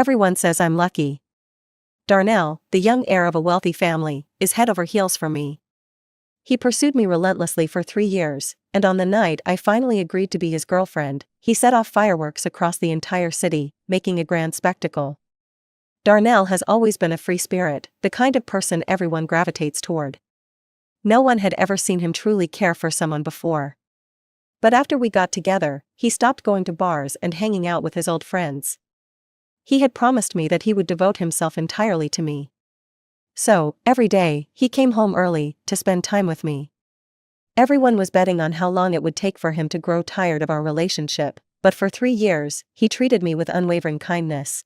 Everyone says I'm lucky. Darnell, the young heir of a wealthy family, is head over heels for me. He pursued me relentlessly for 3 years, and on the night I finally agreed to be his girlfriend, he set off fireworks across the entire city, making a grand spectacle. Darnell has always been a free spirit, the kind of person everyone gravitates toward. No one had ever seen him truly care for someone before. But after we got together, he stopped going to bars and hanging out with his old friends. He had promised me that he would devote himself entirely to me. So, every day, he came home early to spend time with me. Everyone was betting on how long it would take for him to grow tired of our relationship, but for 3 years, he treated me with unwavering kindness.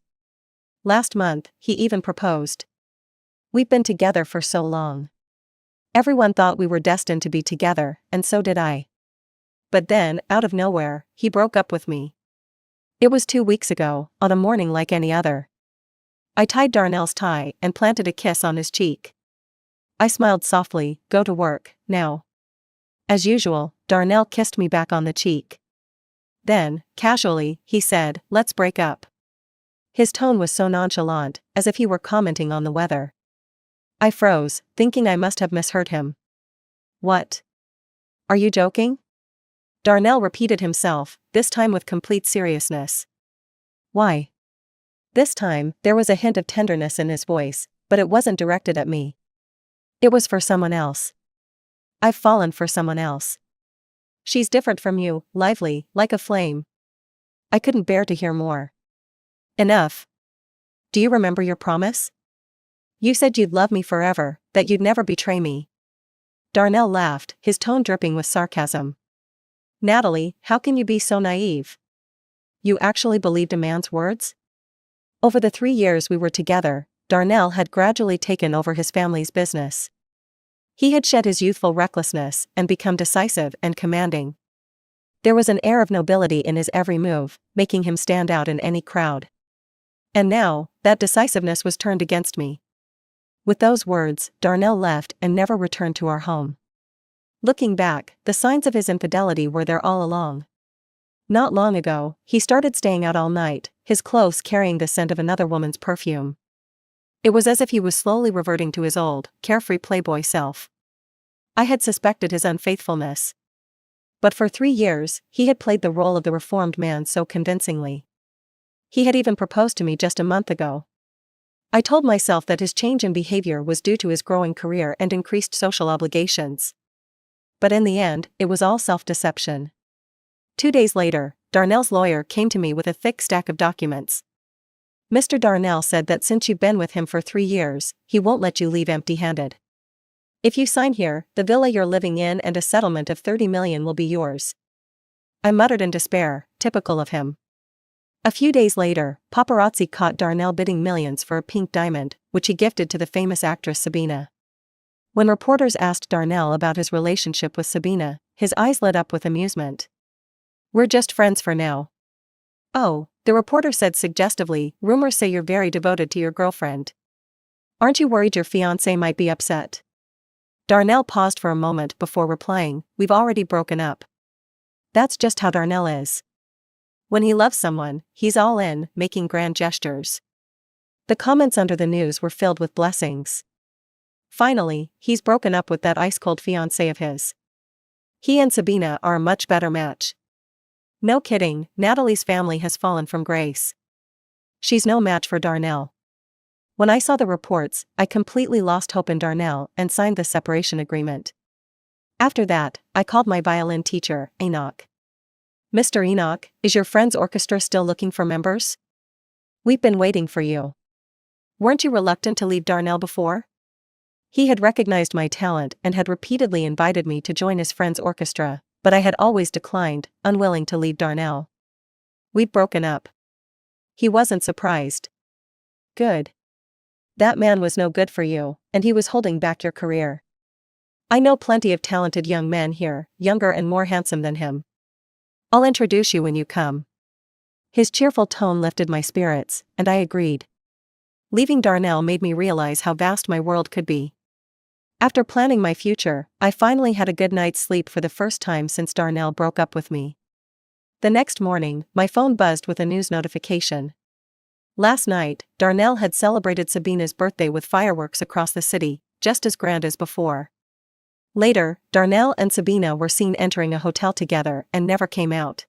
Last month, he even proposed. We've been together for so long. Everyone thought we were destined to be together, and so did I. But then, out of nowhere, he broke up with me. It was 2 weeks ago, on a morning like any other. I tied Darnell's tie and planted a kiss on his cheek. I smiled softly, "Go to work, now." As usual, Darnell kissed me back on the cheek. Then, casually, he said, "Let's break up." His tone was so nonchalant, as if he were commenting on the weather. I froze, thinking I must have misheard him. "What? Are you joking?" Darnell repeated himself, this time with complete seriousness. "Why?" This time, there was a hint of tenderness in his voice, but it wasn't directed at me. It was for someone else. I've fallen for someone else. She's different from you, lively, like a flame. I couldn't bear to hear more. Enough. Do you remember your promise? You said you'd love me forever, that you'd never betray me. Darnell laughed, his tone dripping with sarcasm. Natalie, how can you be so naive? You actually believed a man's words? Over the 3 years we were together, Darnell had gradually taken over his family's business. He had shed his youthful recklessness and become decisive and commanding. There was an air of nobility in his every move, making him stand out in any crowd. And now, that decisiveness was turned against me. With those words, Darnell left and never returned to our home. Looking back, the signs of his infidelity were there all along. Not long ago, he started staying out all night, his clothes carrying the scent of another woman's perfume. It was as if he was slowly reverting to his old, carefree playboy self. I had suspected his unfaithfulness. But for 3 years, he had played the role of the reformed man so convincingly. He had even proposed to me just a month ago. I told myself that his change in behavior was due to his growing career and increased social obligations. But in the end, it was all self-deception. 2 days later, Darnell's lawyer came to me with a thick stack of documents. Mr. Darnell said that since you've been with him for 3 years, he won't let you leave empty-handed. If you sign here, the villa you're living in and a settlement of $30 million will be yours. I muttered in despair, typical of him. A few days later, paparazzi caught Darnell bidding millions for a pink diamond, which he gifted to the famous actress Sabina. When reporters asked Darnell about his relationship with Sabina, his eyes lit up with amusement. "We're just friends for now." "Oh," the reporter said suggestively, "rumors say you're very devoted to your girlfriend. Aren't you worried your fiancé might be upset?" Darnell paused for a moment before replying, "We've already broken up." That's just how Darnell is. When he loves someone, he's all in, making grand gestures. The comments under the news were filled with blessings. Finally, he's broken up with that ice-cold fiancé of his. He and Sabina are a much better match. No kidding, Natalie's family has fallen from grace. She's no match for Darnell. When I saw the reports, I completely lost hope in Darnell and signed the separation agreement. After that, I called my violin teacher, Enoch. "Mr. Enoch, is your friend's orchestra still looking for members? We've been waiting for you. Weren't you reluctant to leave Darnell before?" He had recognized my talent and had repeatedly invited me to join his friend's orchestra, but I had always declined, unwilling to leave Darnell. We'd broken up. He wasn't surprised. "Good. That man was no good for you, and he was holding back your career. I know plenty of talented young men here, younger and more handsome than him. I'll introduce you when you come." His cheerful tone lifted my spirits, and I agreed. Leaving Darnell made me realize how vast my world could be. After planning my future, I finally had a good night's sleep for the first time since Darnell broke up with me. The next morning, my phone buzzed with a news notification. Last night, Darnell had celebrated Sabina's birthday with fireworks across the city, just as grand as before. Later, Darnell and Sabina were seen entering a hotel together and never came out.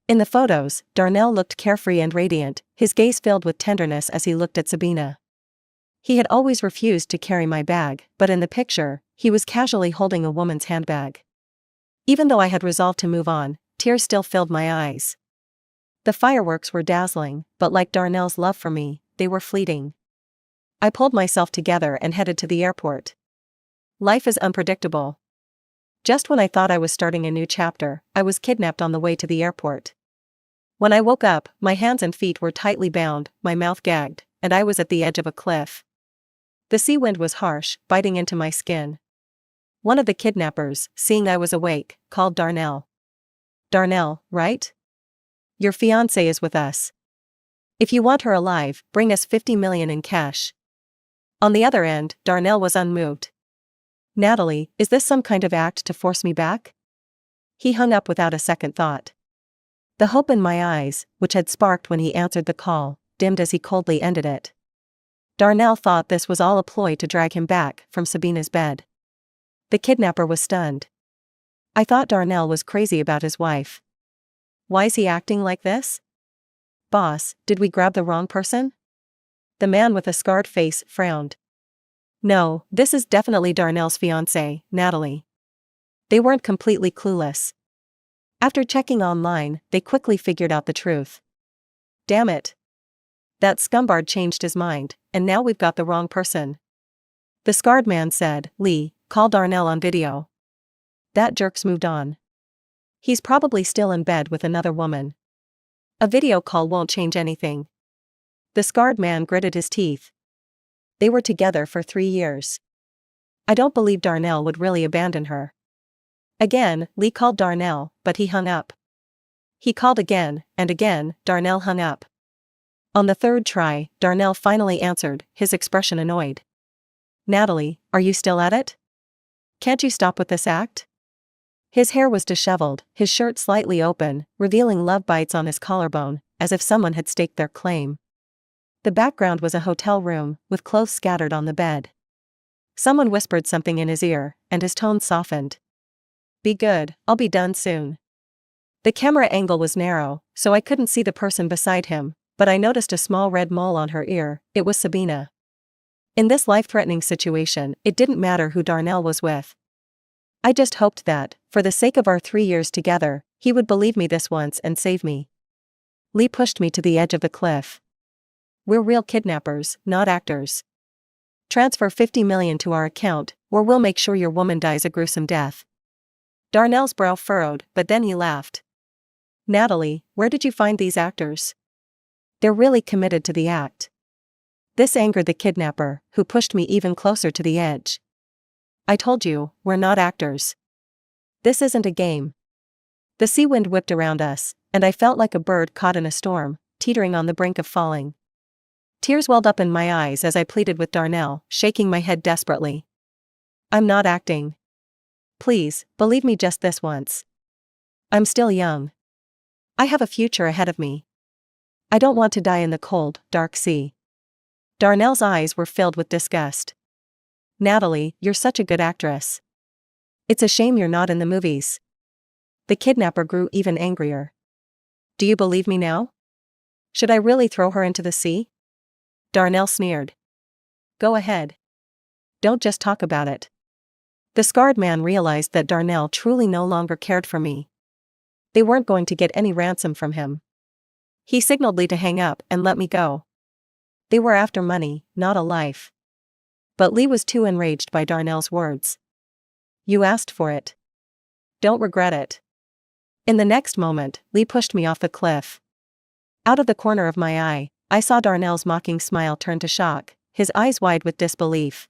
In the photos, Darnell looked carefree and radiant, his gaze filled with tenderness as he looked at Sabina. He had always refused to carry my bag, but in the picture, he was casually holding a woman's handbag. Even though I had resolved to move on, tears still filled my eyes. The fireworks were dazzling, but like Darnell's love for me, they were fleeting. I pulled myself together and headed to the airport. Life is unpredictable. Just when I thought I was starting a new chapter, I was kidnapped on the way to the airport. When I woke up, my hands and feet were tightly bound, my mouth gagged, and I was at the edge of a cliff. The sea wind was harsh, biting into my skin. One of the kidnappers, seeing I was awake, called Darnell. "Darnell, right? Your fiancée is with us. If you want her alive, bring us 50 million in cash." On the other end, Darnell was unmoved. "Natalie, is this some kind of act to force me back?" He hung up without a second thought. The hope in my eyes, which had sparked when he answered the call, dimmed as he coldly ended it. Darnell thought this was all a ploy to drag him back from Sabina's bed. The kidnapper was stunned. I thought Darnell was crazy about his wife. Why is he acting like this? "Boss, did we grab the wrong person?" The man with a scarred face frowned. "No, this is definitely Darnell's fiancée, Natalie." They weren't completely clueless. After checking online, they quickly figured out the truth. Damn it. That scumbag changed his mind, and now we've got the wrong person. The scarred man said, "Lee, call Darnell on video." That jerk's moved on. He's probably still in bed with another woman. A video call won't change anything. The scarred man gritted his teeth. They were together for 3 years. I don't believe Darnell would really abandon her. Again, Lee called Darnell, but he hung up. He called again, and again, Darnell hung up. On the third try, Darnell finally answered, his expression annoyed. "Natalie, are you still at it? Can't you stop with this act?" His hair was disheveled, his shirt slightly open, revealing love bites on his collarbone, as if someone had staked their claim. The background was a hotel room, with clothes scattered on the bed. Someone whispered something in his ear, and his tone softened. "Be good, I'll be done soon." The camera angle was narrow, so I couldn't see the person beside him, but I noticed a small red mole on her ear. It was Sabina. In this life-threatening situation, it didn't matter who Darnell was with. I just hoped that, for the sake of our 3 years together, he would believe me this once and save me. Lee pushed me to the edge of the cliff. "We're real kidnappers, not actors. Transfer 50 million to our account, or we'll make sure your woman dies a gruesome death." Darnell's brow furrowed, but then he laughed. "Natalie, where did you find these actors? They're really committed to the act." This angered the kidnapper, who pushed me even closer to the edge. "I told you, we're not actors. This isn't a game." The sea wind whipped around us, and I felt like a bird caught in a storm, teetering on the brink of falling. Tears welled up in my eyes as I pleaded with Darnell, shaking my head desperately. "I'm not acting. Please, believe me just this once. I'm still young. I have a future ahead of me. I don't want to die in the cold, dark sea." Darnell's eyes were filled with disgust. "Natalie, you're such a good actress. It's a shame you're not in the movies." The kidnapper grew even angrier. "Do you believe me now? Should I really throw her into the sea?" Darnell sneered. "Go ahead. Don't just talk about it." The scarred man realized that Darnell truly no longer cared for me. They weren't going to get any ransom from him. He signaled Lee to hang up and let me go. They were after money, not a life. But Lee was too enraged by Darnell's words. "You asked for it. Don't regret it." In the next moment, Lee pushed me off the cliff. Out of the corner of my eye, I saw Darnell's mocking smile turn to shock, his eyes wide with disbelief.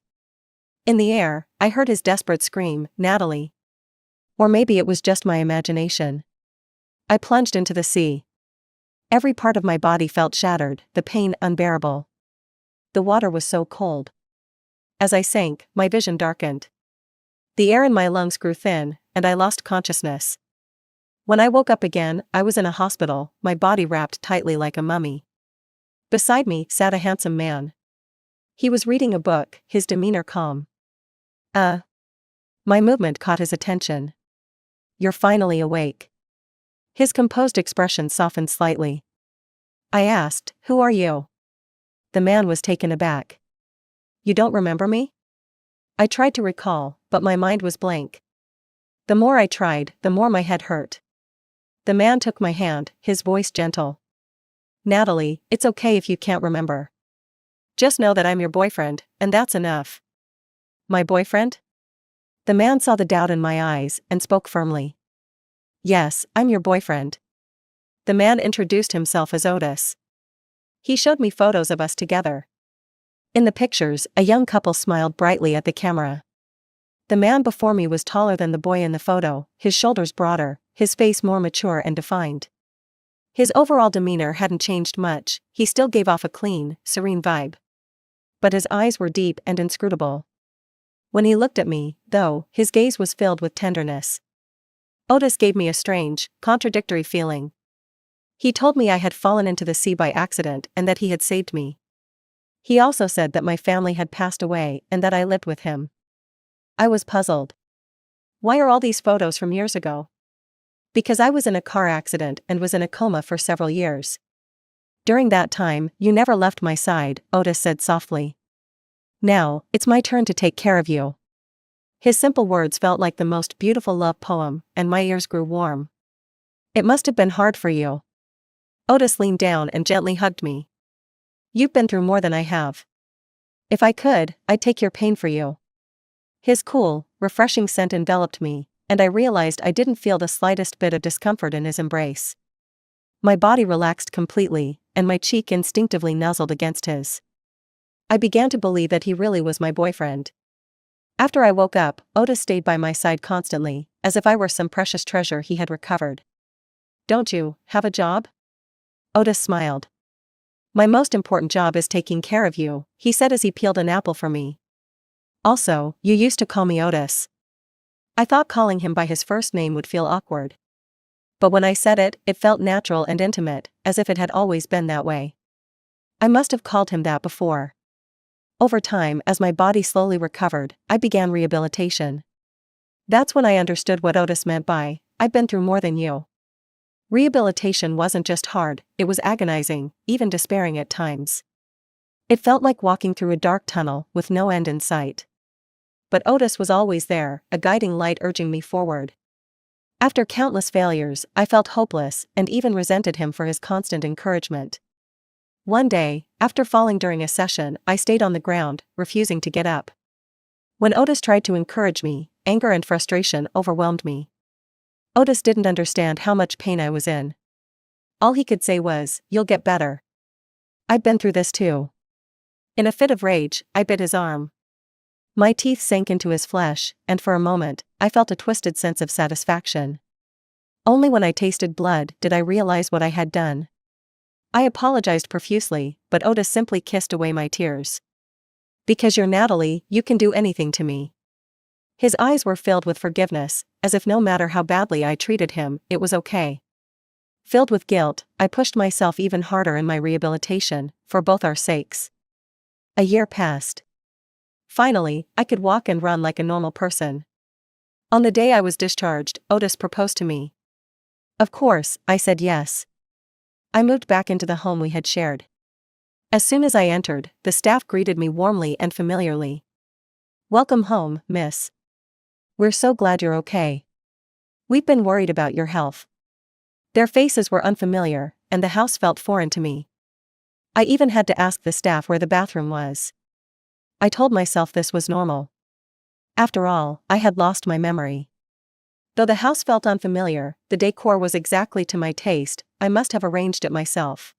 In the air, I heard his desperate scream, "Natalie." Or maybe it was just my imagination. I plunged into the sea. Every part of my body felt shattered, the pain unbearable. The water was so cold. As I sank, my vision darkened. The air in my lungs grew thin, and I lost consciousness. When I woke up again, I was in a hospital, my body wrapped tightly like a mummy. Beside me sat a handsome man. He was reading a book, his demeanor calm. My movement caught his attention. "You're finally awake." His composed expression softened slightly. I asked, "Who are you?" The man was taken aback. "You don't remember me?" I tried to recall, but my mind was blank. The more I tried, the more my head hurt. The man took my hand, his voice gentle. "Natalie, it's okay if you can't remember. Just know that I'm your boyfriend, and that's enough." "My boyfriend?" The man saw the doubt in my eyes and spoke firmly. "Yes, I'm your boyfriend." The man introduced himself as Otis. He showed me photos of us together. In the pictures, a young couple smiled brightly at the camera. The man before me was taller than the boy in the photo, his shoulders broader, his face more mature and defined. His overall demeanor hadn't changed much, he still gave off a clean, serene vibe. But his eyes were deep and inscrutable. When he looked at me, though, his gaze was filled with tenderness. Otis gave me a strange, contradictory feeling. He told me I had fallen into the sea by accident and that he had saved me. He also said that my family had passed away and that I lived with him. I was puzzled. "Why are all these photos from years ago?" "Because I was in a car accident and was in a coma for several years. During that time, you never left my side," Otis said softly. "Now, it's my turn to take care of you." His simple words felt like the most beautiful love poem, and my ears grew warm. "It must have been hard for you." Otis leaned down and gently hugged me. "You've been through more than I have. If I could, I'd take your pain for you." His cool, refreshing scent enveloped me, and I realized I didn't feel the slightest bit of discomfort in his embrace. My body relaxed completely, and my cheek instinctively nuzzled against his. I began to believe that he really was my boyfriend. After I woke up, Otis stayed by my side constantly, as if I were some precious treasure he had recovered. "Don't you have a job?" Otis smiled. "My most important job is taking care of you," he said as he peeled an apple for me. "Also, you used to call me Otis." I thought calling him by his first name would feel awkward. But when I said it, it felt natural and intimate, as if it had always been that way. I must have called him that before. Over time, as my body slowly recovered, I began rehabilitation. That's when I understood what Otis meant by, "I've been through more than you." Rehabilitation wasn't just hard, it was agonizing, even despairing at times. It felt like walking through a dark tunnel with no end in sight. But Otis was always there, a guiding light urging me forward. After countless failures, I felt hopeless and even resented him for his constant encouragement. One day, after falling during a session, I stayed on the ground, refusing to get up. When Otis tried to encourage me, anger and frustration overwhelmed me. Otis didn't understand how much pain I was in. All he could say was, "You'll get better." "I've been through this too." In a fit of rage, I bit his arm. My teeth sank into his flesh, and for a moment, I felt a twisted sense of satisfaction. Only when I tasted blood did I realize what I had done. I apologized profusely, but Otis simply kissed away my tears. "Because you're Natalie, you can do anything to me." His eyes were filled with forgiveness, as if no matter how badly I treated him, it was okay. Filled with guilt, I pushed myself even harder in my rehabilitation, for both our sakes. A year passed. Finally, I could walk and run like a normal person. On the day I was discharged, Otis proposed to me. Of course, I said yes. I moved back into the home we had shared. As soon as I entered, the staff greeted me warmly and familiarly. "Welcome home, miss. We're so glad you're okay. We've been worried about your health." Their faces were unfamiliar, and the house felt foreign to me. I even had to ask the staff where the bathroom was. I told myself this was normal. After all, I had lost my memory. Though the house felt unfamiliar, the decor was exactly to my taste, I must have arranged it myself.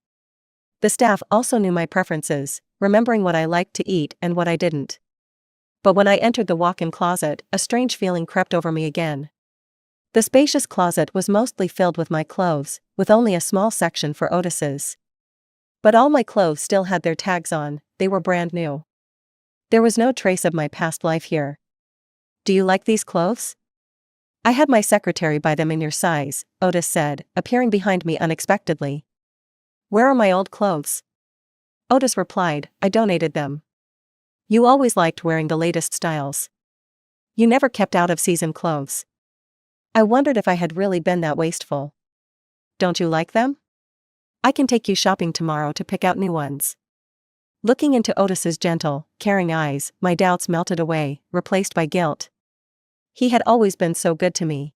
The staff also knew my preferences, remembering what I liked to eat and what I didn't. But when I entered the walk-in closet, a strange feeling crept over me again. The spacious closet was mostly filled with my clothes, with only a small section for Otis's. But all my clothes still had their tags on, they were brand new. There was no trace of my past life here. "Do you like these clothes?" "I had my secretary buy them in your size," Otis said, appearing behind me unexpectedly. "Where are my old clothes?" Otis replied, I donated them. You always liked wearing the latest styles. You never kept out-of-season clothes. I wondered if I had really been that wasteful. Don't you like them? I can take you shopping tomorrow to pick out new ones. Looking into Otis's gentle, caring eyes, my doubts melted away, replaced by guilt. He had always been so good to me.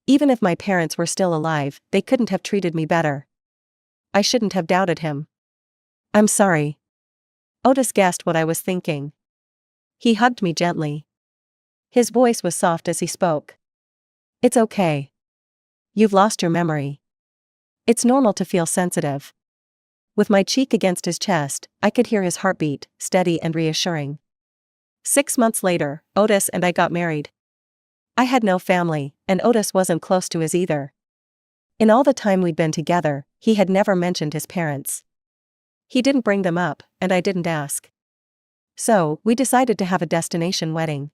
Even if my parents were still alive, they couldn't have treated me better. I shouldn't have doubted him. I'm sorry. Otis guessed what I was thinking. He hugged me gently. His voice was soft as he spoke. It's okay. You've lost your memory. It's normal to feel sensitive. With my cheek against his chest, I could hear his heartbeat, steady and reassuring. 6 months later, Otis and I got married. I had no family, and Otis wasn't close to his either. In all the time we'd been together, he had never mentioned his parents. He didn't bring them up, and I didn't ask. So, we decided to have a destination wedding.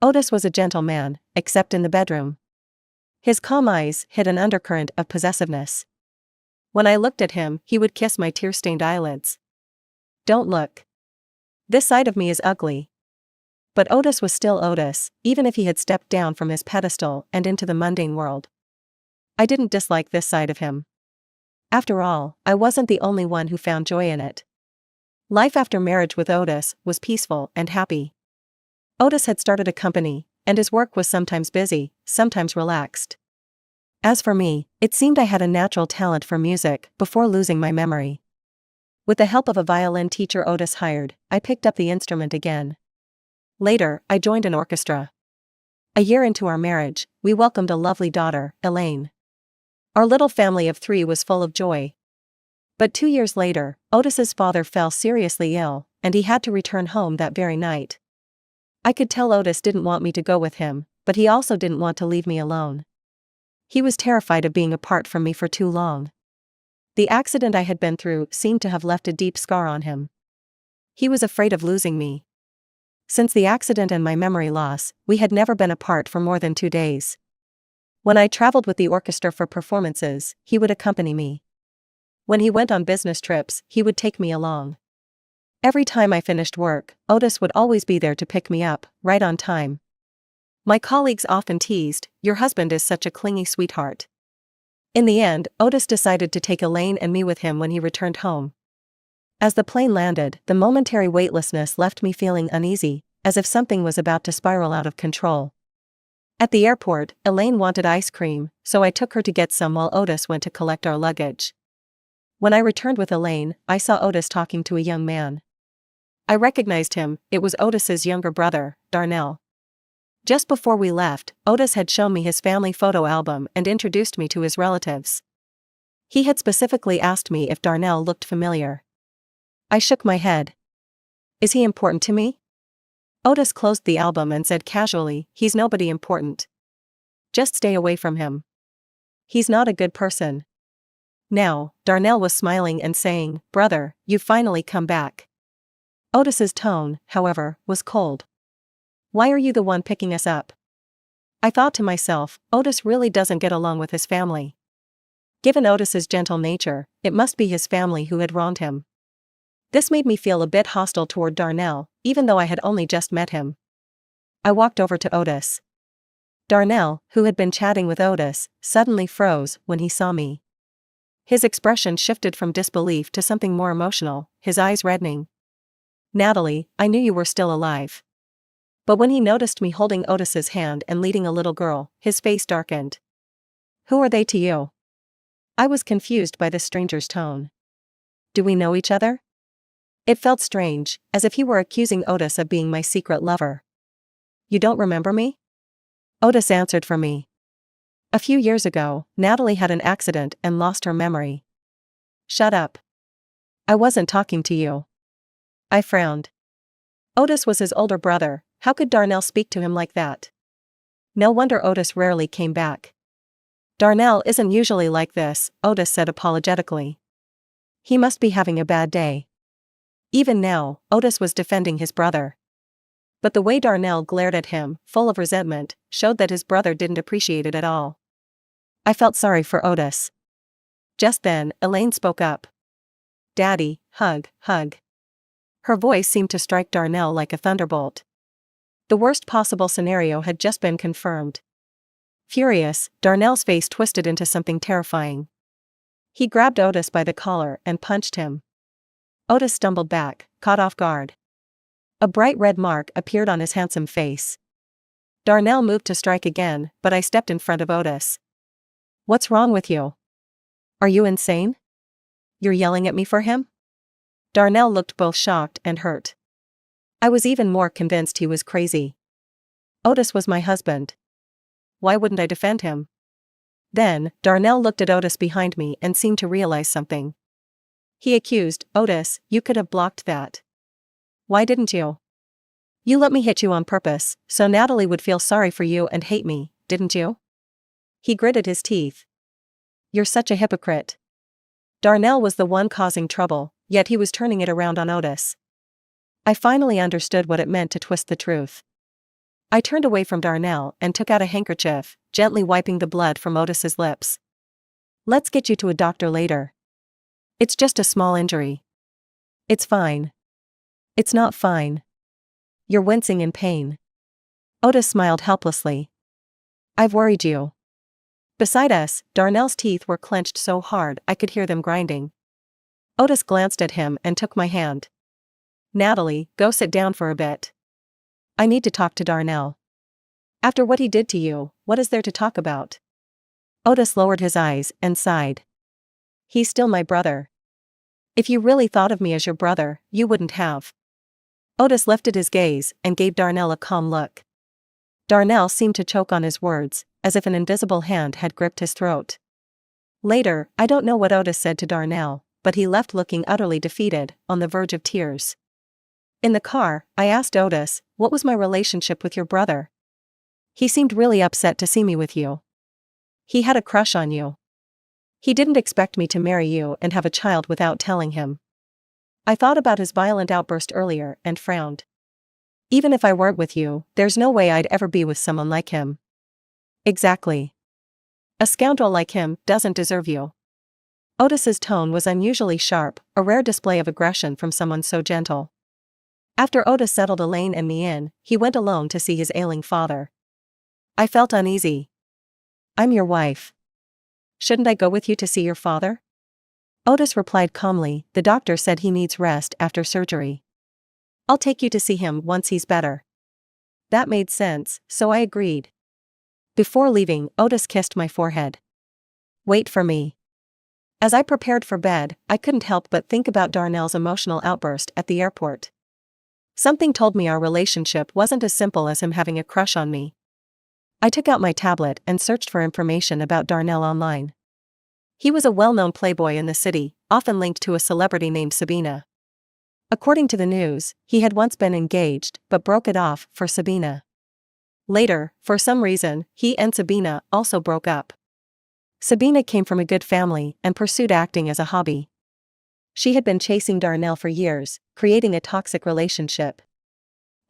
Otis was a gentleman, except in the bedroom. His calm eyes hid an undercurrent of possessiveness. When I looked at him, he would kiss my tear-stained eyelids. Don't look. This side of me is ugly. But Otis was still Otis, even if he had stepped down from his pedestal and into the mundane world. I didn't dislike this side of him. After all, I wasn't the only one who found joy in it. Life after marriage with Otis was peaceful and happy. Otis had started a company, and his work was sometimes busy, sometimes relaxed. As for me, it seemed I had a natural talent for music before losing my memory. With the help of a violin teacher Otis hired, I picked up the instrument again. Later, I joined an orchestra. A year into our marriage, we welcomed a lovely daughter, Elaine. Our little family of 3 was full of joy. But 2 years later, Otis's father fell seriously ill, and he had to return home that very night. I could tell Otis didn't want me to go with him, but he also didn't want to leave me alone. He was terrified of being apart from me for too long. The accident I had been through seemed to have left a deep scar on him. He was afraid of losing me. Since the accident and my memory loss, we had never been apart for more than 2 days. When I traveled with the orchestra for performances, he would accompany me. When he went on business trips, he would take me along. Every time I finished work, Otis would always be there to pick me up, right on time. My colleagues often teased, "Your husband is such a clingy sweetheart." In the end, Otis decided to take Elaine and me with him when he returned home. As the plane landed, the momentary weightlessness left me feeling uneasy, as if something was about to spiral out of control. At the airport, Elaine wanted ice cream, so I took her to get some while Otis went to collect our luggage. When I returned with Elaine, I saw Otis talking to a young man. I recognized him. It was Otis's younger brother, Darnell. Just before we left, Otis had shown me his family photo album and introduced me to his relatives. He had specifically asked me if Darnell looked familiar. I shook my head. Is he important to me? Otis closed the album and said casually, "He's nobody important. Just stay away from him. He's not a good person." Now, Darnell was smiling and saying, "Brother, you've finally come back." Otis's tone, however, was cold. "Why are you the one picking us up?" I thought to myself, Otis really doesn't get along with his family. Given Otis's gentle nature, it must be his family who had wronged him. This made me feel a bit hostile toward Darnell, even though I had only just met him. I walked over to Otis. Darnell, who had been chatting with Otis, suddenly froze when he saw me. His expression shifted from disbelief to something more emotional, his eyes reddening. "Natalie, I knew you were still alive." But when he noticed me holding Otis's hand and leading a little girl, his face darkened. "Who are they to you?" I was confused by the stranger's tone. "Do we know each other?" It felt strange, as if he were accusing Otis of being my secret lover. "You don't remember me?" Otis answered for me. "A few years ago, Natalie had an accident and lost her memory." "Shut up. I wasn't talking to you." I frowned. Otis was his older brother. How could Darnell speak to him like that? No wonder Otis rarely came back. "Darnell isn't usually like this," Otis said apologetically. "He must be having a bad day." Even now, Otis was defending his brother. But the way Darnell glared at him, full of resentment, showed that his brother didn't appreciate it at all. I felt sorry for Otis. Just then, Elaine spoke up. Daddy, hug, hug. Her voice seemed to strike Darnell like a thunderbolt. The worst possible scenario had just been confirmed. Furious, Darnell's face twisted into something terrifying. He grabbed Otis by the collar and punched him. Otis stumbled back, caught off guard. A bright red mark appeared on his handsome face. Darnell moved to strike again, but I stepped in front of Otis. "What's wrong with you? Are you insane? You're yelling at me for him?" Darnell looked both shocked and hurt. I was even more convinced he was crazy. Otis was my husband. Why wouldn't I defend him? Then, Darnell looked at Otis behind me and seemed to realize something. He accused, "Otis, you could have blocked that. Why didn't you? You let me hit you on purpose, so Natalie would feel sorry for you and hate me, didn't you?" He gritted his teeth. "You're such a hypocrite." Darnell was the one causing trouble, yet he was turning it around on Otis. I finally understood what it meant to twist the truth. I turned away from Darnell and took out a handkerchief, gently wiping the blood from Otis's lips. "Let's get you to a doctor later. It's just a small injury." "It's fine." "It's not fine. You're wincing in pain." Otis smiled helplessly. "I've worried you." Beside us, Darnell's teeth were clenched so hard I could hear them grinding. Otis glanced at him and took my hand. "Natalie, go sit down for a bit. I need to talk to Darnell." "After what he did to you, what is there to talk about?" Otis lowered his eyes and sighed. "He's still my brother. If you really thought of me as your brother, you wouldn't have." Otis lifted his gaze and gave Darnell a calm look. Darnell seemed to choke on his words, as if an invisible hand had gripped his throat. Later, I don't know what Otis said to Darnell, but he left looking utterly defeated, on the verge of tears. In the car, I asked Otis, "What was my relationship with your brother? He seemed really upset to see me with you. He had a crush on you. He didn't expect me to marry you and have a child without telling him." I thought about his violent outburst earlier and frowned. "Even if I weren't with you, there's no way I'd ever be with someone like him." "Exactly. A scoundrel like him doesn't deserve you." Otis's tone was unusually sharp, a rare display of aggression from someone so gentle. After Otis settled Elaine and me in, he went alone to see his ailing father. I felt uneasy. "I'm your wife. Shouldn't I go with you to see your father?" Otis replied calmly, "The doctor said he needs rest after surgery. I'll take you to see him once he's better." That made sense, so I agreed. Before leaving, Otis kissed my forehead. "Wait for me." As I prepared for bed, I couldn't help but think about Darnell's emotional outburst at the airport. Something told me our relationship wasn't as simple as him having a crush on me. I took out my tablet and searched for information about Darnell online. He was a well-known playboy in the city, often linked to a celebrity named Sabina. According to the news, he had once been engaged but broke it off for Sabina. Later, for some reason, he and Sabina also broke up. Sabina came from a good family and pursued acting as a hobby. She had been chasing Darnell for years, creating a toxic relationship.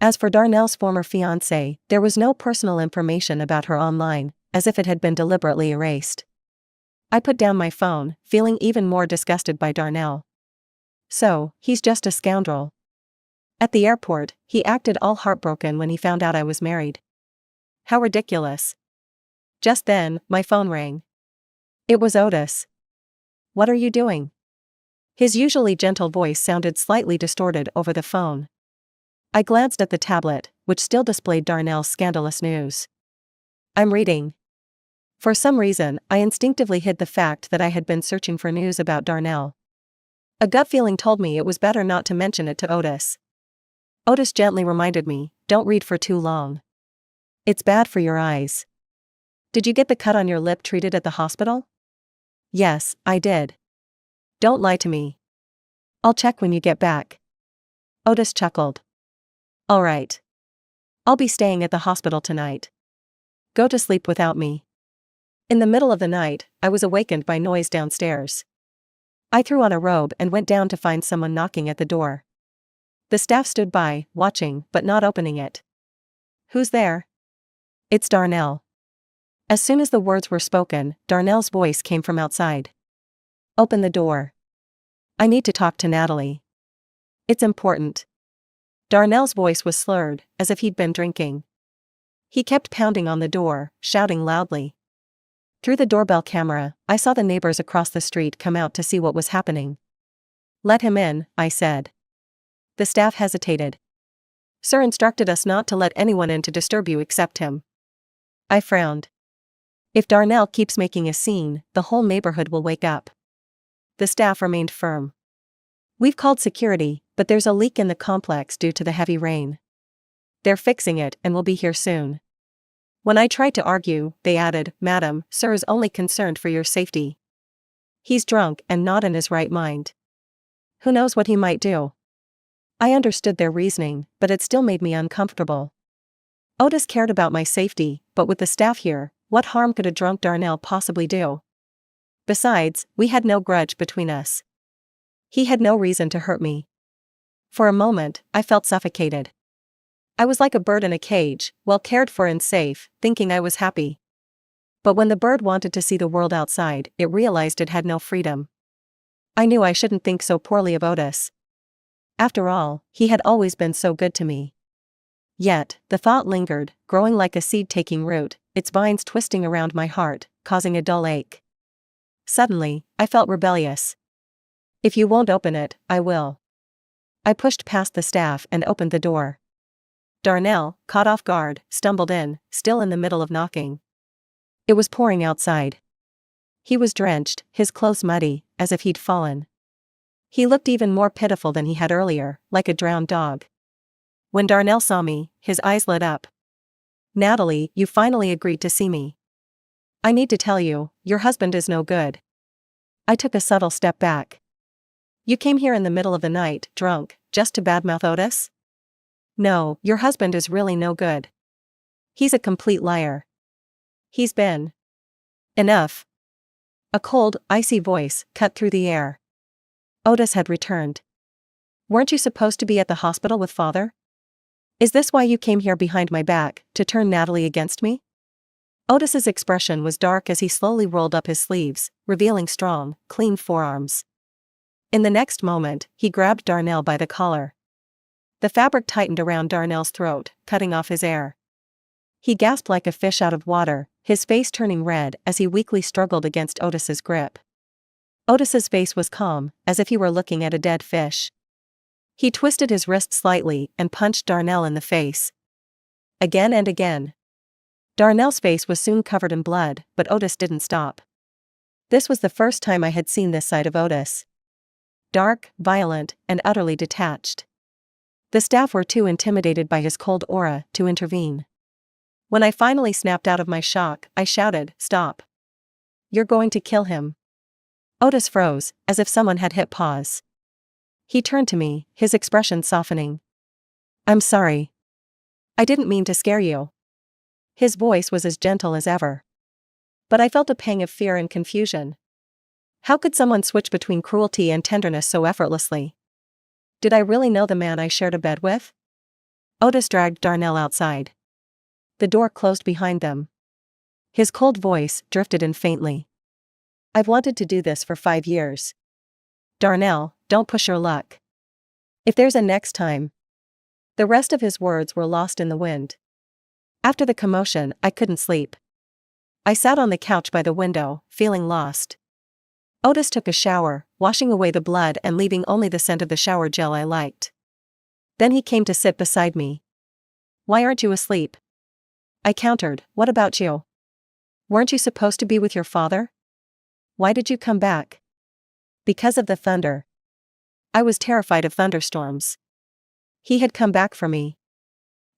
As for Darnell's former fiancée, there was no personal information about her online, as if it had been deliberately erased. I put down my phone, feeling even more disgusted by Darnell. So, he's just a scoundrel. At the airport, he acted all heartbroken when he found out I was married. How ridiculous. Just then, my phone rang. It was Otis. "What are you doing?" His usually gentle voice sounded slightly distorted over the phone. I glanced at the tablet, which still displayed Darnell's scandalous news. "I'm reading." For some reason, I instinctively hid the fact that I had been searching for news about Darnell. A gut feeling told me it was better not to mention it to Otis. Otis gently reminded me, "Don't read for too long. It's bad for your eyes." "Did you get the cut on your lip treated at the hospital?" "Yes, I did." "Don't lie to me." "I'll check when you get back." Otis chuckled. "All right. I'll be staying at the hospital tonight. Go to sleep without me." In the middle of the night, I was awakened by noise downstairs. I threw on a robe and went down to find someone knocking at the door. The staff stood by, watching but not opening it. "Who's there?" "It's Darnell." As soon as the words were spoken, Darnell's voice came from outside. "Open the door." I need to talk to Natalie. It's important. Darnell's voice was slurred, as if he'd been drinking. He kept pounding on the door, shouting loudly. Through the doorbell camera, I saw the neighbors across the street come out to see what was happening. Let him in, I said. The staff hesitated. Sir instructed us not to let anyone in to disturb you except him. I frowned. If Darnell keeps making a scene, the whole neighborhood will wake up. The staff remained firm. We've called security, but there's a leak in the complex due to the heavy rain. They're fixing it and will be here soon. When I tried to argue, they added, Madam, Sir is only concerned for your safety. He's drunk and not in his right mind. Who knows what he might do? I understood their reasoning, but it still made me uncomfortable. Otis cared about my safety, but with the staff here, what harm could a drunk Darnell possibly do? Besides, we had no grudge between us. He had no reason to hurt me. For a moment, I felt suffocated. I was like a bird in a cage, well cared for and safe, thinking I was happy. But when the bird wanted to see the world outside, it realized it had no freedom. I knew I shouldn't think so poorly of Otis. After all, he had always been so good to me. Yet, the thought lingered, growing like a seed taking root, its vines twisting around my heart, causing a dull ache. Suddenly, I felt rebellious. If you won't open it, I will. I pushed past the staff and opened the door. Darnell, caught off guard, stumbled in, still in the middle of knocking. It was pouring outside. He was drenched, his clothes muddy, as if he'd fallen. He looked even more pitiful than he had earlier, like a drowned dog. When Darnell saw me, his eyes lit up. Natalie, you finally agreed to see me. I need to tell you, your husband is no good. I took a subtle step back. You came here in the middle of the night, drunk, just to badmouth Otis? No, your husband is really no good. He's a complete liar. He's been. Enough. A cold, icy voice cut through the air. Otis had returned. Weren't you supposed to be at the hospital with Father? Is this why you came here behind my back, to turn Natalie against me? Otis's expression was dark as he slowly rolled up his sleeves, revealing strong, clean forearms. In the next moment, he grabbed Darnell by the collar. The fabric tightened around Darnell's throat, cutting off his air. He gasped like a fish out of water, his face turning red as he weakly struggled against Otis's grip. Otis's face was calm, as if he were looking at a dead fish. He twisted his wrist slightly and punched Darnell in the face. Again and again. Darnell's face was soon covered in blood, but Otis didn't stop. This was the first time I had seen this side of Otis. Dark, violent, and utterly detached. The staff were too intimidated by his cold aura to intervene. When I finally snapped out of my shock, I shouted, Stop. You're going to kill him. Otis froze, as if someone had hit pause. He turned to me, his expression softening. I'm sorry. I didn't mean to scare you. His voice was as gentle as ever. But I felt a pang of fear and confusion. How could someone switch between cruelty and tenderness so effortlessly? Did I really know the man I shared a bed with? Otis dragged Darnell outside. The door closed behind them. His cold voice drifted in faintly. I've wanted to do this for 5 years. Darnell, don't push your luck. If there's a next time. The rest of his words were lost in the wind. After the commotion, I couldn't sleep. I sat on the couch by the window, feeling lost. Otis took a shower, washing away the blood and leaving only the scent of the shower gel I liked. Then he came to sit beside me. Why aren't you asleep? I countered, what about you? Weren't you supposed to be with your father? Why did you come back? Because of the thunder. I was terrified of thunderstorms. He had come back for me.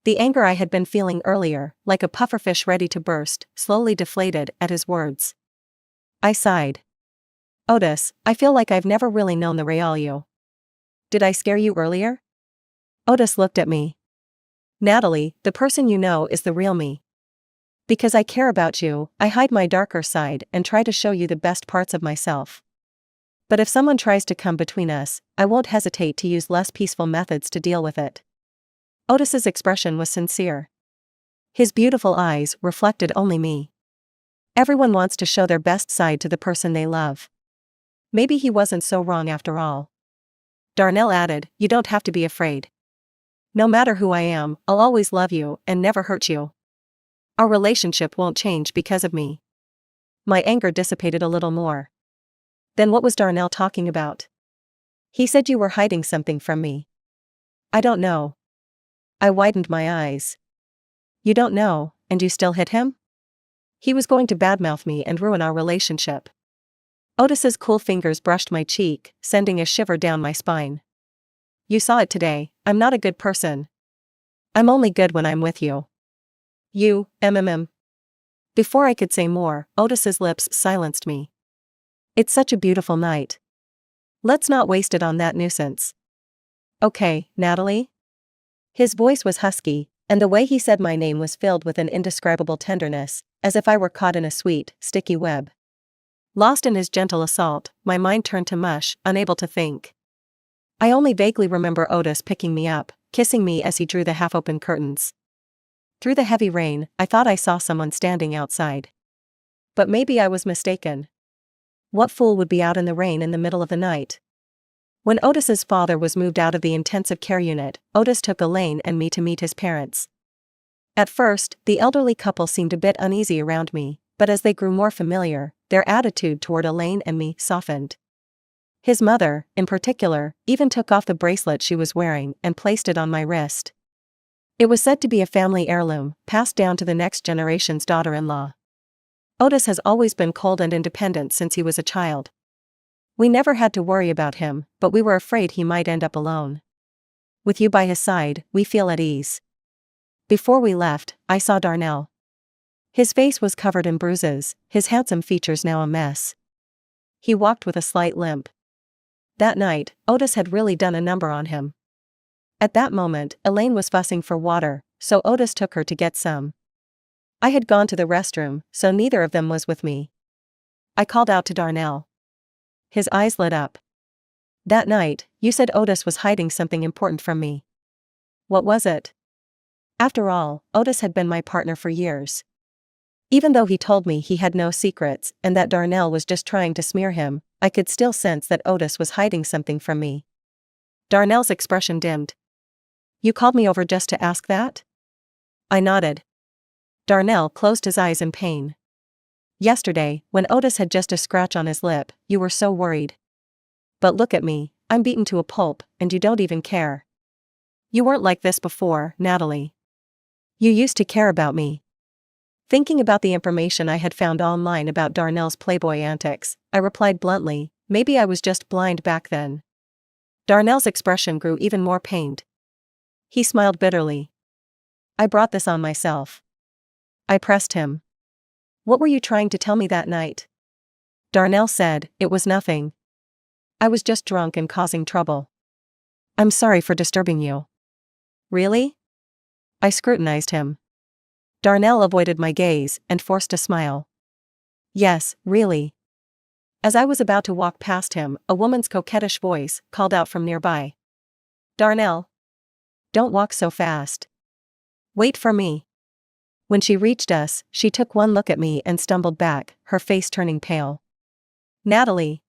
The anger I had been feeling earlier, like a pufferfish ready to burst, slowly deflated at his words. I sighed. Otis, I feel like I've never really known the real you. Did I scare you earlier? Otis looked at me. Natalie, the person you know is the real me. Because I care about you, I hide my darker side and try to show you the best parts of myself. But if someone tries to come between us, I won't hesitate to use less peaceful methods to deal with it. Otis's expression was sincere. His beautiful eyes reflected only me. Everyone wants to show their best side to the person they love. Maybe he wasn't so wrong after all. Darnell added, "You don't have to be afraid. No matter who I am, I'll always love you and never hurt you. Our relationship won't change because of me." My anger dissipated a little more. Then what was Darnell talking about? He said you were hiding something from me. I don't know. I widened my eyes. You don't know, and you still hit him? He was going to badmouth me and ruin our relationship. Otis's cool fingers brushed my cheek, sending a shiver down my spine. You saw it today, I'm not a good person. I'm only good when I'm with you. You, MMM. Before I could say more, Otis's lips silenced me. It's such a beautiful night. Let's not waste it on that nuisance. Okay, Natalie? His voice was husky, and the way he said my name was filled with an indescribable tenderness, as if I were caught in a sweet, sticky web. Lost in his gentle assault, my mind turned to mush, unable to think. I only vaguely remember Otis picking me up, kissing me as he drew the half-open curtains. Through the heavy rain, I thought I saw someone standing outside. But maybe I was mistaken. What fool would be out in the rain in the middle of the night? When Otis's father was moved out of the intensive care unit, Otis took Elaine and me to meet his parents. At first, the elderly couple seemed a bit uneasy around me, but as they grew more familiar, their attitude toward Elaine and me softened. His mother, in particular, even took off the bracelet she was wearing and placed it on my wrist. It was said to be a family heirloom, passed down to the next generation's daughter-in-law. Otis has always been cold and independent since he was a child. We never had to worry about him, but we were afraid he might end up alone. With you by his side, we feel at ease. Before we left, I saw Darnell. His face was covered in bruises, his handsome features now a mess. He walked with a slight limp. That night, Otis had really done a number on him. At that moment, Elaine was fussing for water, so Otis took her to get some. I had gone to the restroom, so neither of them was with me. I called out to Darnell. His eyes lit up. That night, you said Otis was hiding something important from me. What was it? After all, Otis had been my partner for years. Even though he told me he had no secrets and that Darnell was just trying to smear him, I could still sense that Otis was hiding something from me. Darnell's expression dimmed. You called me over just to ask that? I nodded. Darnell closed his eyes in pain. Yesterday, when Otis had just a scratch on his lip, you were so worried. But look at me, I'm beaten to a pulp, and you don't even care. You weren't like this before, Natalie. You used to care about me. Thinking about the information I had found online about Darnell's Playboy antics, I replied bluntly, maybe I was just blind back then. Darnell's expression grew even more pained. He smiled bitterly. I brought this on myself. I pressed him. What were you trying to tell me that night? Darnell said, it was nothing. I was just drunk and causing trouble. I'm sorry for disturbing you. Really? I scrutinized him. Darnell avoided my gaze and forced a smile. Yes, really. As I was about to walk past him, a woman's coquettish voice called out from nearby. Darnell. Don't walk so fast. Wait for me. When she reached us, she took one look at me and stumbled back, her face turning pale. Natalie.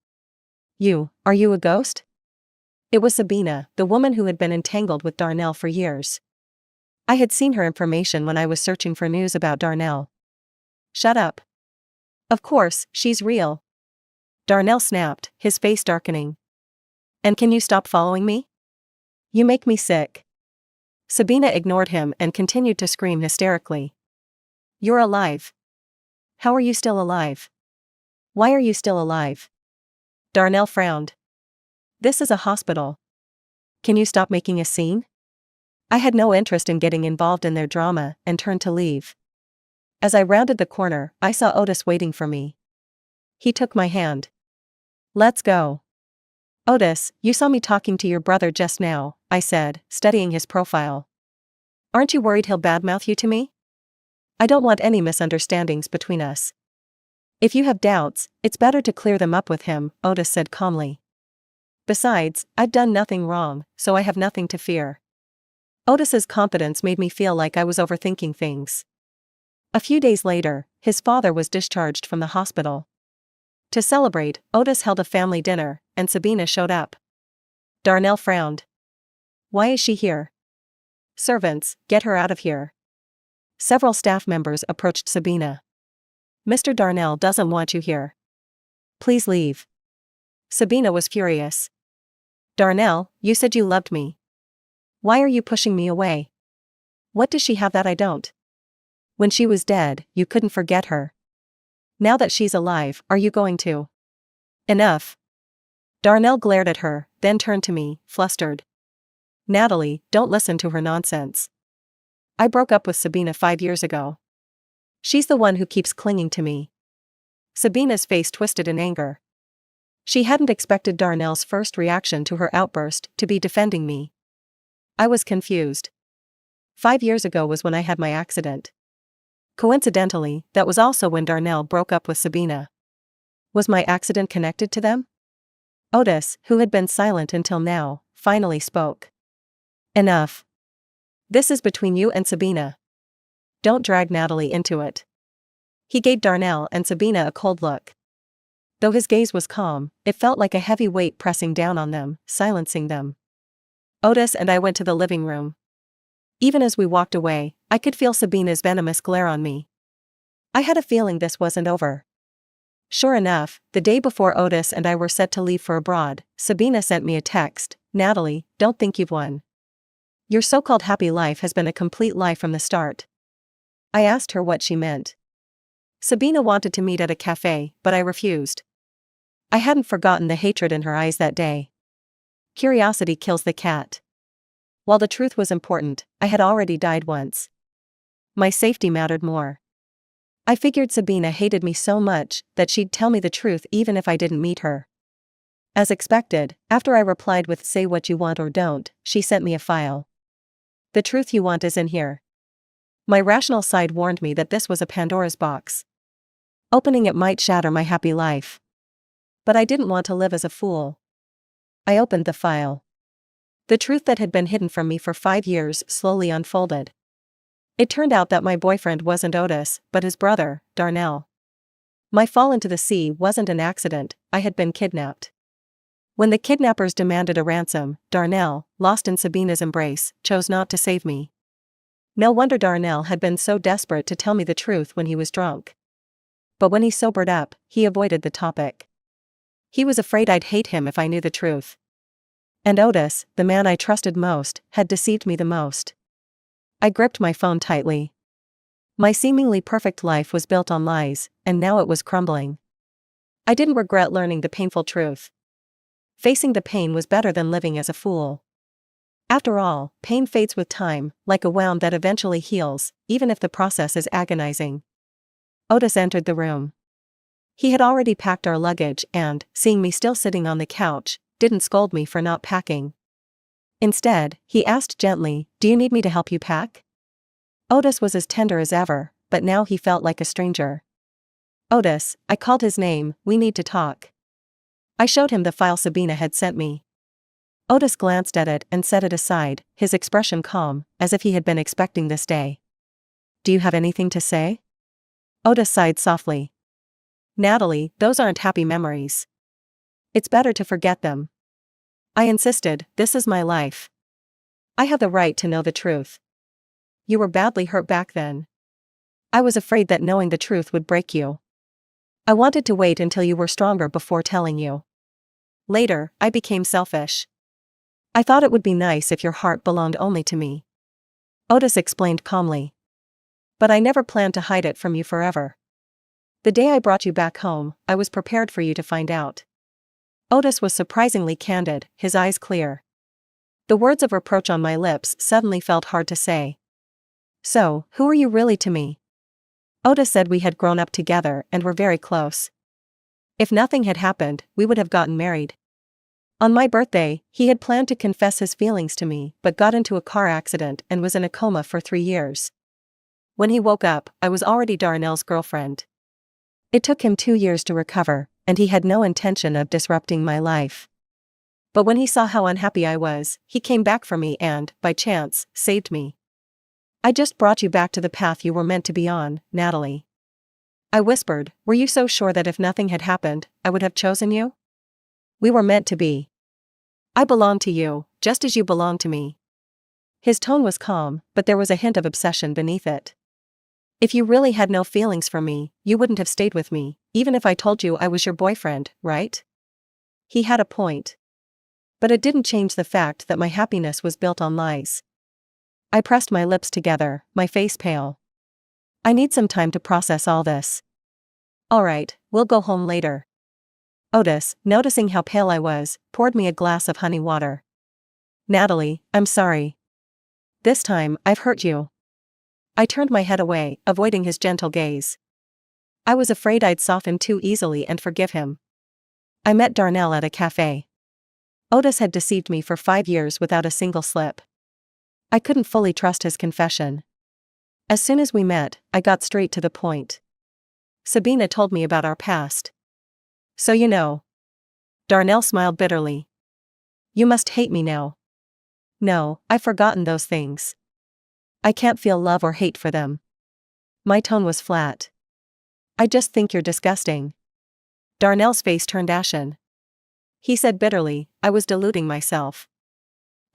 Are you a ghost? It was Sabina, the woman who had been entangled with Darnell for years. I had seen her information when I was searching for news about Darnell. Shut up. Of course, she's real. Darnell snapped, his face darkening. And can you stop following me? You make me sick. Sabina ignored him and continued to scream hysterically. You're alive. How are you still alive? Why are you still alive? Darnell frowned. This is a hospital. Can you stop making a scene? I had no interest in getting involved in their drama and turned to leave. As I rounded the corner, I saw Otis waiting for me. He took my hand. Let's go. Otis, you saw me talking to your brother just now, I said, studying his profile. Aren't you worried he'll badmouth you to me? I don't want any misunderstandings between us. If you have doubts, it's better to clear them up with him, Otis said calmly. Besides, I've done nothing wrong, so I have nothing to fear. Otis's confidence made me feel like I was overthinking things. A few days later, his father was discharged from the hospital. To celebrate, Otis held a family dinner, and Sabina showed up. Darnell frowned. Why is she here? Servants, get her out of here. Several staff members approached Sabina. Mr. Darnell doesn't want you here. Please leave. Sabina was furious. Darnell, you said you loved me. Why are you pushing me away? What does she have that I don't? When she was dead, you couldn't forget her. Now that she's alive, are you going to? Enough. Darnell glared at her, then turned to me, flustered. Natalie, don't listen to her nonsense. I broke up with Sabina 5 years ago. She's the one who keeps clinging to me. Sabina's face twisted in anger. She hadn't expected Darnell's first reaction to her outburst to be defending me. I was confused. 5 years ago was when I had my accident. Coincidentally, that was also when Darnell broke up with Sabina. Was my accident connected to them? Otis, who had been silent until now, finally spoke. Enough. This is between you and Sabina. Don't drag Natalie into it. He gave Darnell and Sabina a cold look. Though his gaze was calm, it felt like a heavy weight pressing down on them, silencing them. Otis and I went to the living room. Even as we walked away, I could feel Sabina's venomous glare on me. I had a feeling this wasn't over. Sure enough, the day before Otis and I were set to leave for abroad, Sabina sent me a text. Natalie, don't think you've won. Your so-called happy life has been a complete lie from the start. I asked her what she meant. Sabina wanted to meet at a cafe, but I refused. I hadn't forgotten the hatred in her eyes that day. Curiosity kills the cat. While the truth was important, I had already died once. My safety mattered more. I figured Sabina hated me so much that she'd tell me the truth even if I didn't meet her. As expected, after I replied with "say what you want or don't," she sent me a file. The truth you want is in here. My rational side warned me that this was a Pandora's box. Opening it might shatter my happy life. But I didn't want to live as a fool. I opened the file. The truth that had been hidden from me for 5 years slowly unfolded. It turned out that my boyfriend wasn't Otis, but his brother, Darnell. My fall into the sea wasn't an accident, I had been kidnapped. When the kidnappers demanded a ransom, Darnell, lost in Sabina's embrace, chose not to save me. No wonder Darnell had been so desperate to tell me the truth when he was drunk. But when he sobered up, he avoided the topic. He was afraid I'd hate him if I knew the truth. And Otis, the man I trusted most, had deceived me the most. I gripped my phone tightly. My seemingly perfect life was built on lies, and now it was crumbling. I didn't regret learning the painful truth. Facing the pain was better than living as a fool. After all, pain fades with time, like a wound that eventually heals, even if the process is agonizing. Otis entered the room. He had already packed our luggage and, seeing me still sitting on the couch, didn't scold me for not packing. Instead, he asked gently, "Do you need me to help you pack?" Otis was as tender as ever, but now he felt like a stranger. "Otis," I called his name, "we need to talk." I showed him the file Sabina had sent me. Otis glanced at it and set it aside, his expression calm, as if he had been expecting this day. "Do you have anything to say?" Otis sighed softly. "Natalie, those aren't happy memories. It's better to forget them." I insisted, "This is my life. I have the right to know the truth." "You were badly hurt back then. I was afraid that knowing the truth would break you. I wanted to wait until you were stronger before telling you. Later, I became selfish. I thought it would be nice if your heart belonged only to me." Otis explained calmly. "But I never planned to hide it from you forever. The day I brought you back home, I was prepared for you to find out." Otis was surprisingly candid, his eyes clear. The words of reproach on my lips suddenly felt hard to say. "So, who are you really to me?" Otis said we had grown up together and were very close. If nothing had happened, we would have gotten married. On my birthday, he had planned to confess his feelings to me but got into a car accident and was in a coma for 3 years. When he woke up, I was already Darnell's girlfriend. It took him 2 years to recover, and he had no intention of disrupting my life. But when he saw how unhappy I was, he came back for me and, by chance, saved me. "I just brought you back to the path you were meant to be on, Natalie." I whispered, were you so sure that if nothing had happened, I would have chosen you? We were meant to be. I belong to you, just as you belong to me. His tone was calm, but there was a hint of obsession beneath it. If you really had no feelings for me, you wouldn't have stayed with me, even if I told you I was your boyfriend, right? He had a point. But it didn't change the fact that my happiness was built on lies. I pressed my lips together, my face pale. I need some time to process all this. All right, we'll go home later. Otis, noticing how pale I was, poured me a glass of honey water. Natalie, I'm sorry. This time, I've hurt you. I turned my head away, avoiding his gentle gaze. I was afraid I'd soften too easily and forgive him. I met Darnell at a cafe. Otis had deceived me for 5 years without a single slip. I couldn't fully trust his confession. As soon as we met, I got straight to the point. Sabina told me about our past. So you know. Darnell smiled bitterly. You must hate me now. No, I've forgotten those things. I can't feel love or hate for them. My tone was flat. I just think you're disgusting. Darnell's face turned ashen. He said bitterly, I was deluding myself.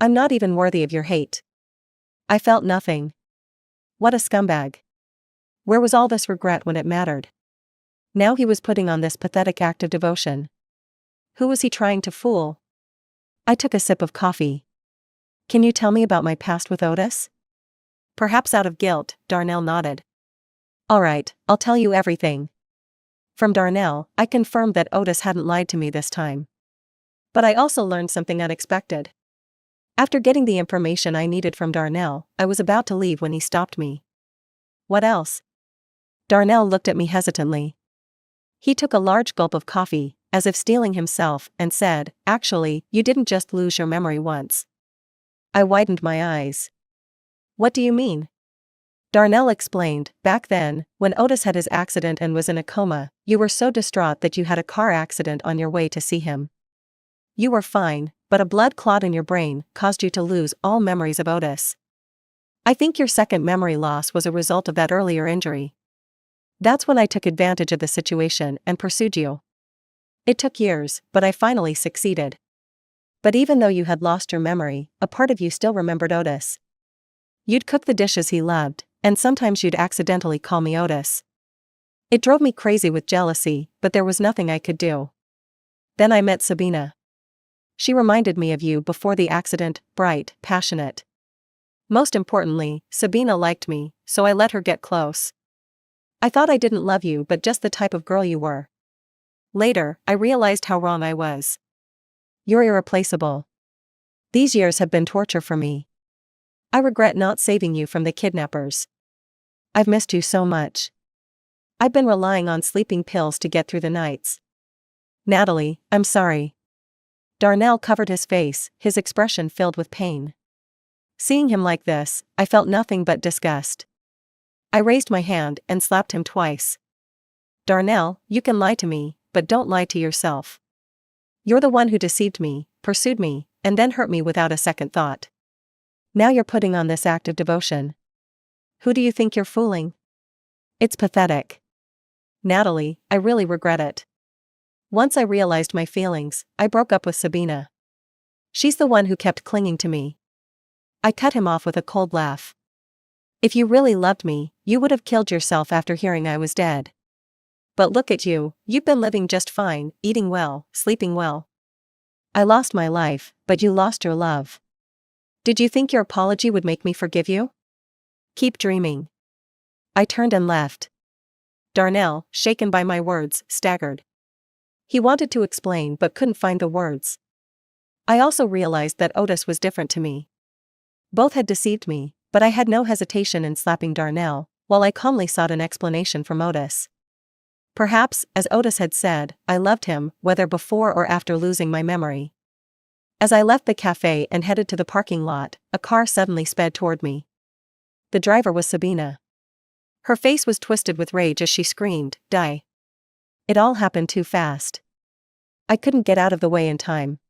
I'm not even worthy of your hate. I felt nothing. What a scumbag. Where was all this regret when it mattered? Now he was putting on this pathetic act of devotion. Who was he trying to fool? I took a sip of coffee. Can you tell me about my past with Otis? Perhaps out of guilt, Darnell nodded. All right, I'll tell you everything. From Darnell, I confirmed that Otis hadn't lied to me this time. But I also learned something unexpected. After getting the information I needed from Darnell, I was about to leave when he stopped me. What else? Darnell looked at me hesitantly. He took a large gulp of coffee, as if steeling himself, and said, actually, you didn't just lose your memory once. I widened my eyes. What do you mean? Darnell explained, back then, when Otis had his accident and was in a coma, you were so distraught that you had a car accident on your way to see him. You were fine, but a blood clot in your brain caused you to lose all memories of Otis. I think your second memory loss was a result of that earlier injury. That's when I took advantage of the situation and pursued you. It took years, but I finally succeeded. But even though you had lost your memory, a part of you still remembered Otis. You'd cook the dishes he loved, and sometimes you'd accidentally call me Otis. It drove me crazy with jealousy, but there was nothing I could do. Then I met Sabina. She reminded me of you before the accident, bright, passionate. Most importantly, Sabina liked me, so I let her get close. I thought I didn't love you but just the type of girl you were. Later, I realized how wrong I was. You're irreplaceable. These years have been torture for me. I regret not saving you from the kidnappers. I've missed you so much. I've been relying on sleeping pills to get through the nights. Natalie, I'm sorry. Darnell covered his face, his expression filled with pain. Seeing him like this, I felt nothing but disgust. I raised my hand and slapped him twice. Darnell, you can lie to me, but don't lie to yourself. You're the one who deceived me, pursued me, and then hurt me without a second thought. Now you're putting on this act of devotion. Who do you think you're fooling? It's pathetic. Natalie, I really regret it. Once I realized my feelings, I broke up with Sabina. She's the one who kept clinging to me. I cut him off with a cold laugh. If you really loved me, you would have killed yourself after hearing I was dead. But look at you, you've been living just fine, eating well, sleeping well. I lost my life, but you lost your love. Did you think your apology would make me forgive you? Keep dreaming. I turned and left. Darnell, shaken by my words, staggered. He wanted to explain but couldn't find the words. I also realized that Otis was different to me. Both had deceived me, but I had no hesitation in slapping Darnell, while I calmly sought an explanation from Otis. Perhaps, as Otis had said, I loved him, whether before or after losing my memory. As I left the cafe and headed to the parking lot, a car suddenly sped toward me. The driver was Sabina. Her face was twisted with rage as she screamed, "Die!" It all happened too fast. I couldn't get out of the way in time.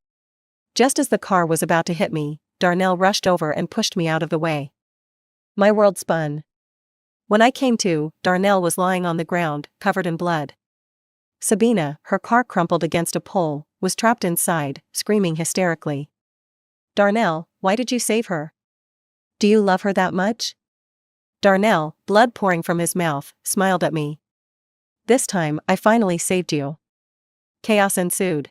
Just as the car was about to hit me, Darnell rushed over and pushed me out of the way. My world spun. When I came to, Darnell was lying on the ground, covered in blood. Sabina, her car crumpled against a pole, was trapped inside, screaming hysterically. Darnell, why did you save her? Do you love her that much? Darnell, blood pouring from his mouth, smiled at me. This time, I finally saved you. Chaos ensued.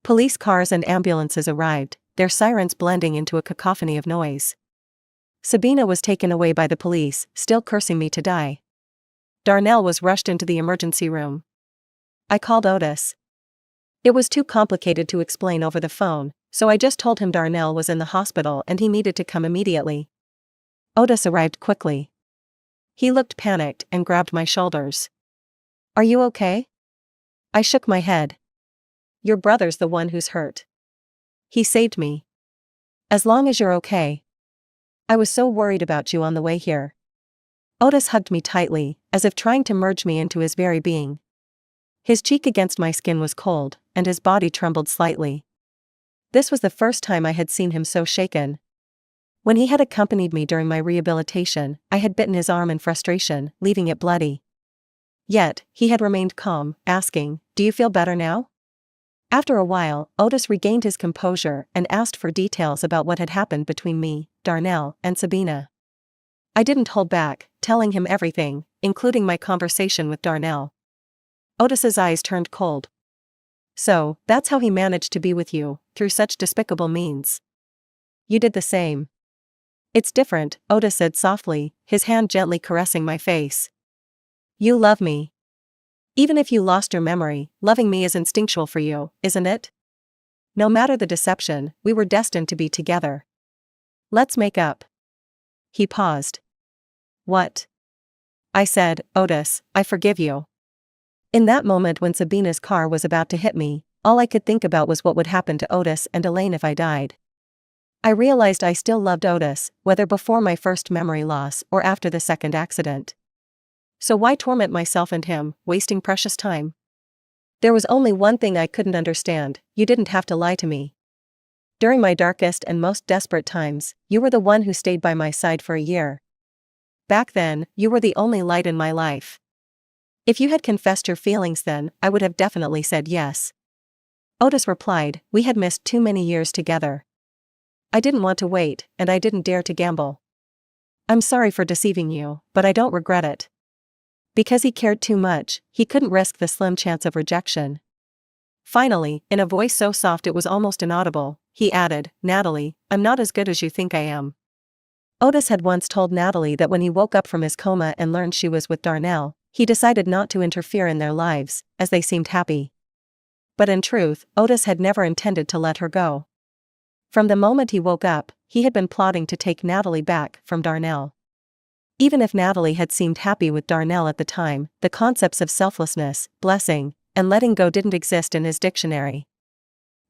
Police cars and ambulances arrived, their sirens blending into a cacophony of noise. Sabina was taken away by the police, still cursing me to die. Darnell was rushed into the emergency room. I called Otis. It was too complicated to explain over the phone, so I just told him Darnell was in the hospital and he needed to come immediately. Otis arrived quickly. He looked panicked and grabbed my shoulders. Are you okay? I shook my head. Your brother's the one who's hurt. He saved me. As long as you're okay. I was so worried about you on the way here. Otis hugged me tightly, as if trying to merge me into his very being. His cheek against my skin was cold, and his body trembled slightly. This was the first time I had seen him so shaken. When he had accompanied me during my rehabilitation, I had bitten his arm in frustration, leaving it bloody. Yet, he had remained calm, asking, "Do you feel better now?" After a while, Otis regained his composure and asked for details about what had happened between me, Darnell, and Sabina. I didn't hold back, telling him everything, including my conversation with Darnell. Otis's eyes turned cold. So, that's how he managed to be with you, through such despicable means. You did the same. It's different, Otis said softly, his hand gently caressing my face. You love me. Even if you lost your memory, loving me is instinctual for you, isn't it? No matter the deception, we were destined to be together. Let's make up. He paused. What? I said, Otis, I forgive you. In that moment when Sabina's car was about to hit me, all I could think about was what would happen to Otis and Elaine if I died. I realized I still loved Otis, whether before my first memory loss or after the second accident. So why torment myself and him, wasting precious time? There was only one thing I couldn't understand: you didn't have to lie to me. During my darkest and most desperate times, you were the one who stayed by my side for a year. Back then, you were the only light in my life. If you had confessed your feelings then, I would have definitely said yes. Otis replied, we had missed too many years together. I didn't want to wait, and I didn't dare to gamble. I'm sorry for deceiving you, but I don't regret it. Because he cared too much, he couldn't risk the slim chance of rejection. Finally, in a voice so soft it was almost inaudible, he added, Natalie, I'm not as good as you think I am. Otis had once told Natalie that when he woke up from his coma and learned she was with Darnell, he decided not to interfere in their lives, as they seemed happy. But in truth, Otis had never intended to let her go. From the moment he woke up, he had been plotting to take Natalie back from Darnell. Even if Natalie had seemed happy with Darnell at the time, the concepts of selflessness, blessing, and letting go didn't exist in his dictionary.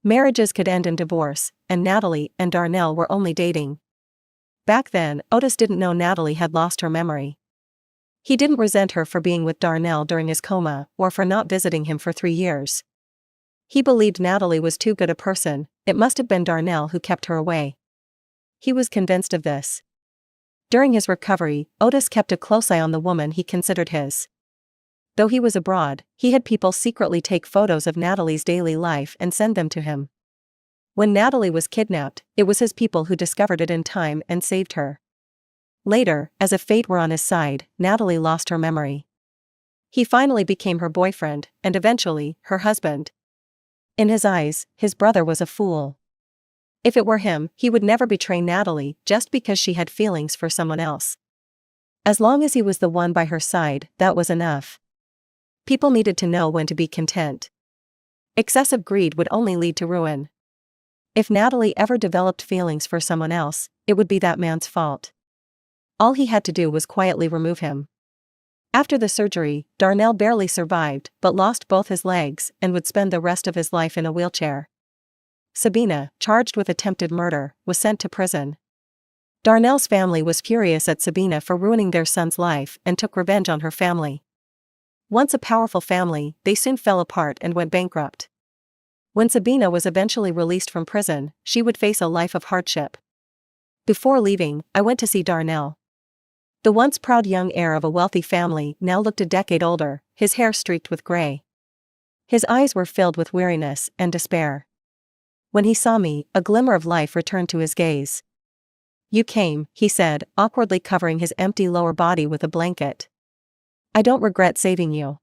Marriages could end in divorce, and Natalie and Darnell were only dating. Back then, Otis didn't know Natalie had lost her memory. He didn't resent her for being with Darnell during his coma, or for not visiting him for 3 years. He believed Natalie was too good a person, it must have been Darnell who kept her away. He was convinced of this. During his recovery, Otis kept a close eye on the woman he considered his. Though he was abroad, he had people secretly take photos of Natalie's daily life and send them to him. When Natalie was kidnapped, it was his people who discovered it in time and saved her. Later, as if fate were on his side, Natalie lost her memory. He finally became her boyfriend, and eventually, her husband. In his eyes, his brother was a fool. If it were him, he would never betray Natalie just because she had feelings for someone else. As long as he was the one by her side, that was enough. People needed to know when to be content. Excessive greed would only lead to ruin. If Natalie ever developed feelings for someone else, it would be that man's fault. All he had to do was quietly remove him. After the surgery, Darnell barely survived but lost both his legs and would spend the rest of his life in a wheelchair. Sabina, charged with attempted murder, was sent to prison. Darnell's family was furious at Sabina for ruining their son's life and took revenge on her family. Once a powerful family, they soon fell apart and went bankrupt. When Sabina was eventually released from prison, she would face a life of hardship. Before leaving, I went to see Darnell. The once proud young heir of a wealthy family now looked a decade older, his hair streaked with gray. His eyes were filled with weariness and despair. When he saw me, a glimmer of life returned to his gaze. "You came," he said, awkwardly covering his empty lower body with a blanket. "I don't regret saving you.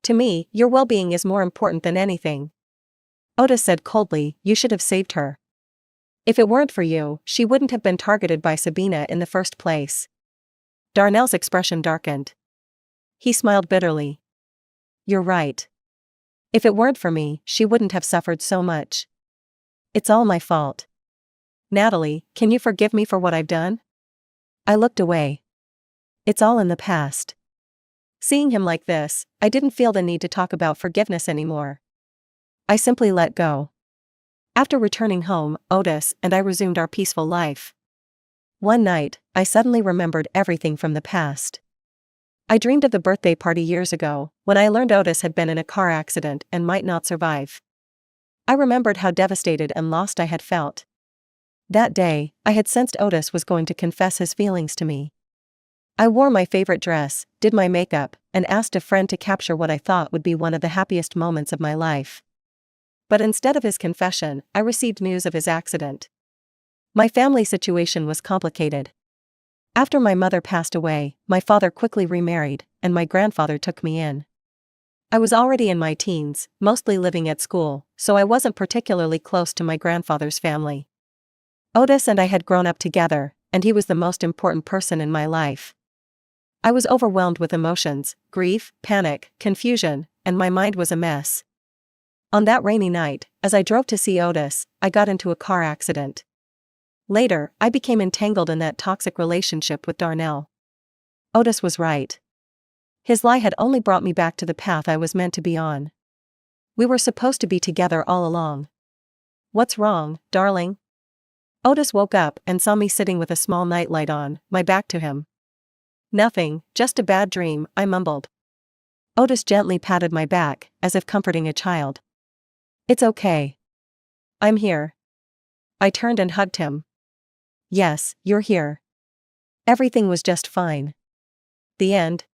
To me, your well-being is more important than anything." Otis said coldly, "You should have saved her. If it weren't for you, she wouldn't have been targeted by Sabina in the first place." Darnell's expression darkened. He smiled bitterly. "You're right. If it weren't for me, she wouldn't have suffered so much. It's all my fault. Natalie, can you forgive me for what I've done?" I looked away. "It's all in the past." Seeing him like this, I didn't feel the need to talk about forgiveness anymore. I simply let go. After returning home, Otis and I resumed our peaceful life. One night, I suddenly remembered everything from the past. I dreamed of the birthday party years ago, when I learned Otis had been in a car accident and might not survive. I remembered how devastated and lost I had felt. That day, I had sensed Otis was going to confess his feelings to me. I wore my favorite dress, did my makeup, and asked a friend to capture what I thought would be one of the happiest moments of my life. But instead of his confession, I received news of his accident. My family situation was complicated. After my mother passed away, my father quickly remarried, and my grandfather took me in. I was already in my teens, mostly living at school, so I wasn't particularly close to my grandfather's family. Otis and I had grown up together, and he was the most important person in my life. I was overwhelmed with emotions, grief, panic, confusion, and my mind was a mess. On that rainy night, as I drove to see Otis, I got into a car accident. Later, I became entangled in that toxic relationship with Darnell. Otis was right. His lie had only brought me back to the path I was meant to be on. We were supposed to be together all along. "What's wrong, darling?" Otis woke up and saw me sitting with a small nightlight on, my back to him. "Nothing, just a bad dream," I mumbled. Otis gently patted my back, as if comforting a child. "It's okay. I'm here." I turned and hugged him. "Yes, you're here. Everything was just fine." The end.